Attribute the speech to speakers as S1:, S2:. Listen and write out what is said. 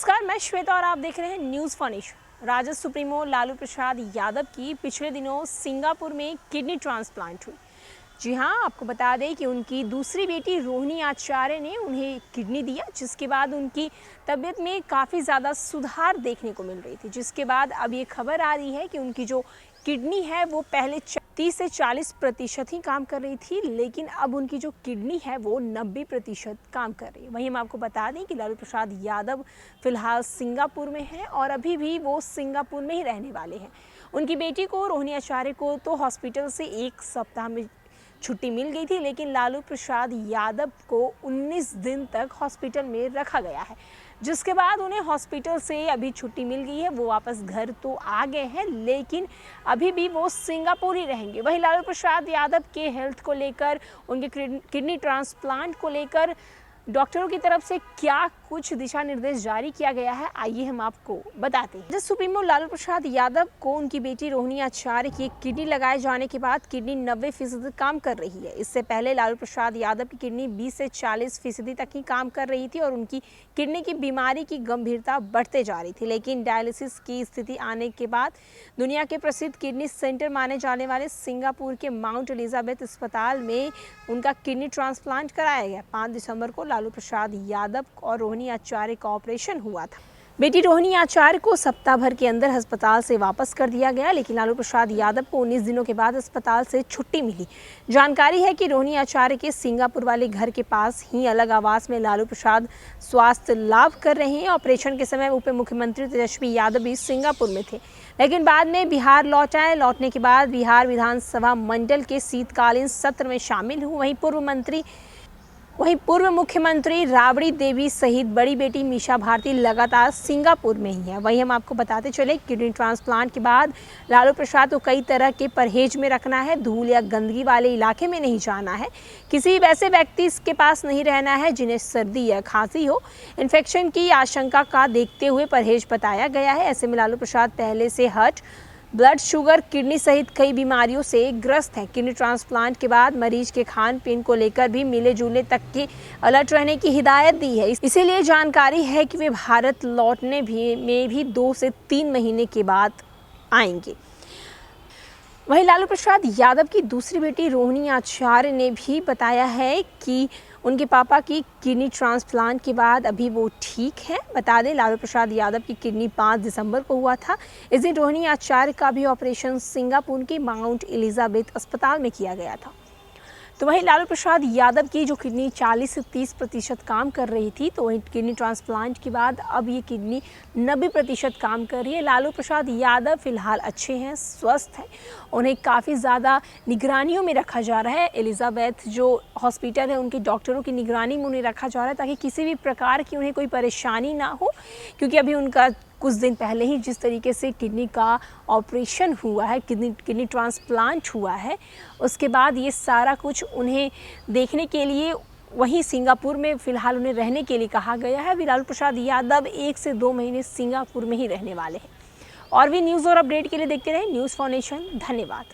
S1: नमस्कार, मैं श्वेता और आप देख रहे हैं न्यूज़ फॉर नेशन। राजद सुप्रीमो लालू प्रसाद यादव की पिछले दिनों सिंगापुर में किडनी ट्रांसप्लांट हुई। जी हाँ, आपको बता दें कि उनकी दूसरी बेटी रोहिणी आचार्य ने उन्हें किडनी दिया, जिसके बाद उनकी तबीयत में काफ़ी ज़्यादा सुधार देखने को मिल रही थी। जिसके बाद अब ये खबर आ रही है कि उनकी जो किडनी है वो पहले 30 से 40% ही काम कर रही थी, लेकिन अब उनकी जो किडनी है वो 90% काम कर रही है। वहीं हम आपको बता दें कि लालू प्रसाद यादव फिलहाल सिंगापुर में हैं और अभी भी वो सिंगापुर में ही रहने वाले हैं। उनकी बेटी को रोहिणी आचार्य को तो हॉस्पिटल से 1 सप्ताह में छुट्टी मिल गई थी, लेकिन लालू प्रसाद यादव को 19 दिन तक हॉस्पिटल में रखा गया है, जिसके बाद उन्हें हॉस्पिटल से अभी छुट्टी मिल गई है। वो वापस घर तो आ गए हैं, लेकिन अभी भी वो सिंगापुर ही रहेंगे। वहीं लालू प्रसाद यादव के हेल्थ को लेकर, उनके किडनी ट्रांसप्लांट को लेकर डॉक्टरों की तरफ से क्या कुछ दिशा निर्देश जारी किया गया है, आइए हम आपको बताते हैं। जब सुप्रीमो लालू प्रसाद यादव को उनकी बेटी रोहिणी आचार्य की किडनी लगाए जाने के बाद किडनी 90% काम कर रही है। इससे पहले लालू प्रसाद यादव की किडनी 20 से 40% तक ही काम कर रही थी और उनकी किडनी की बीमारी की गंभीरता बढ़ते जा रही थी। लेकिन डायलिसिस की स्थिति आने के बाद दुनिया के प्रसिद्ध किडनी सेंटर माने जाने वाले सिंगापुर के माउंट एलिजाबेथ अस्पताल में उनका किडनी ट्रांसप्लांट कराया गया। 5 दिसंबर को लालू प्रसाद यादव और रोहिणी आचार्य का ऑपरेशन हुआ था। बेटी रोहिणी आचार्य को सप्ताह भर के अंदर अस्पताल से वापस कर दिया गया, लेकिन लालू प्रसाद यादव को 19 दिनों के बाद अस्पताल से छुट्टी मिली। जानकारी है कि रोहिणी आचार्य के सिंगापुर वाले घर के पास ही अलग आवास में लालू प्रसाद स्वास्थ्य लाभ कर रहे हैं। ऑपरेशन के समय उप मुख्यमंत्री तेजस्वी यादव भी सिंगापुर में थे, लेकिन बाद में बिहार लौट आए। लौटने के बाद बिहार विधानसभा मंडल के शीतकालीन सत्र में शामिल हुए। वहीं पूर्व मुख्यमंत्री राबड़ी देवी सहित बड़ी बेटी मीसा भारती लगातार सिंगापुर में ही है। वहीं हम आपको बताते चले, किडनी ट्रांसप्लांट के बाद लालू प्रसाद को कई तरह के परहेज में रखना है। धूल या गंदगी वाले इलाके में नहीं जाना है, किसी वैसे व्यक्ति के पास नहीं रहना है जिन्हें सर्दी या खांसी हो। इन्फेक्शन की आशंका का देखते हुए परहेज बताया गया है। ऐसे में लालू प्रसाद पहले से हार्ट, ब्लड शुगर, किडनी सहित कई बीमारियों से ग्रस्त हैं। किडनी ट्रांसप्लांट के बाद मरीज के खान पीन को लेकर भी मिले जुले तक के अलर्ट रहने की हिदायत दी है। इसीलिए जानकारी है कि वे भारत लौटने में भी 2 से 3 महीने के बाद आएंगे। वहीं लालू प्रसाद यादव की दूसरी बेटी रोहिणी आचार्य ने भी बताया है कि उनके पापा की किडनी ट्रांसप्लांट के बाद अभी वो ठीक हैं। बता दें, लालू प्रसाद यादव की किडनी 5 दिसंबर को हुआ था। इस दिन रोहिणी आचार्य का भी ऑपरेशन सिंगापुर के माउंट एलिजाबेथ अस्पताल में किया गया था। तो वहीं लालू प्रसाद यादव की जो किडनी 40 से 30% काम कर रही थी, तो वहीं किडनी ट्रांसप्लांट के बाद अब ये किडनी 90% काम कर रही है। लालू प्रसाद यादव फिलहाल अच्छे हैं, स्वस्थ हैं। उन्हें काफ़ी ज़्यादा निगरानियों में रखा जा रहा है। एलिजाबेथ जो हॉस्पिटल है, उनके डॉक्टरों की निगरानी में उन्हें रखा जा रहा है, ताकि किसी भी प्रकार की उन्हें कोई परेशानी ना हो। क्योंकि अभी उनका कुछ दिन पहले ही जिस तरीके से किडनी का ऑपरेशन हुआ है, किडनी ट्रांसप्लांट हुआ है, उसके बाद ये सारा कुछ उन्हें देखने के लिए वहीं सिंगापुर में फ़िलहाल उन्हें रहने के लिए कहा गया है। अभी लालू प्रसाद यादव 1 से 2 महीने सिंगापुर में ही रहने वाले हैं। और भी न्यूज़ और अपडेट के लिए देखते रहें न्यूज़ फॉर नेशन। धन्यवाद।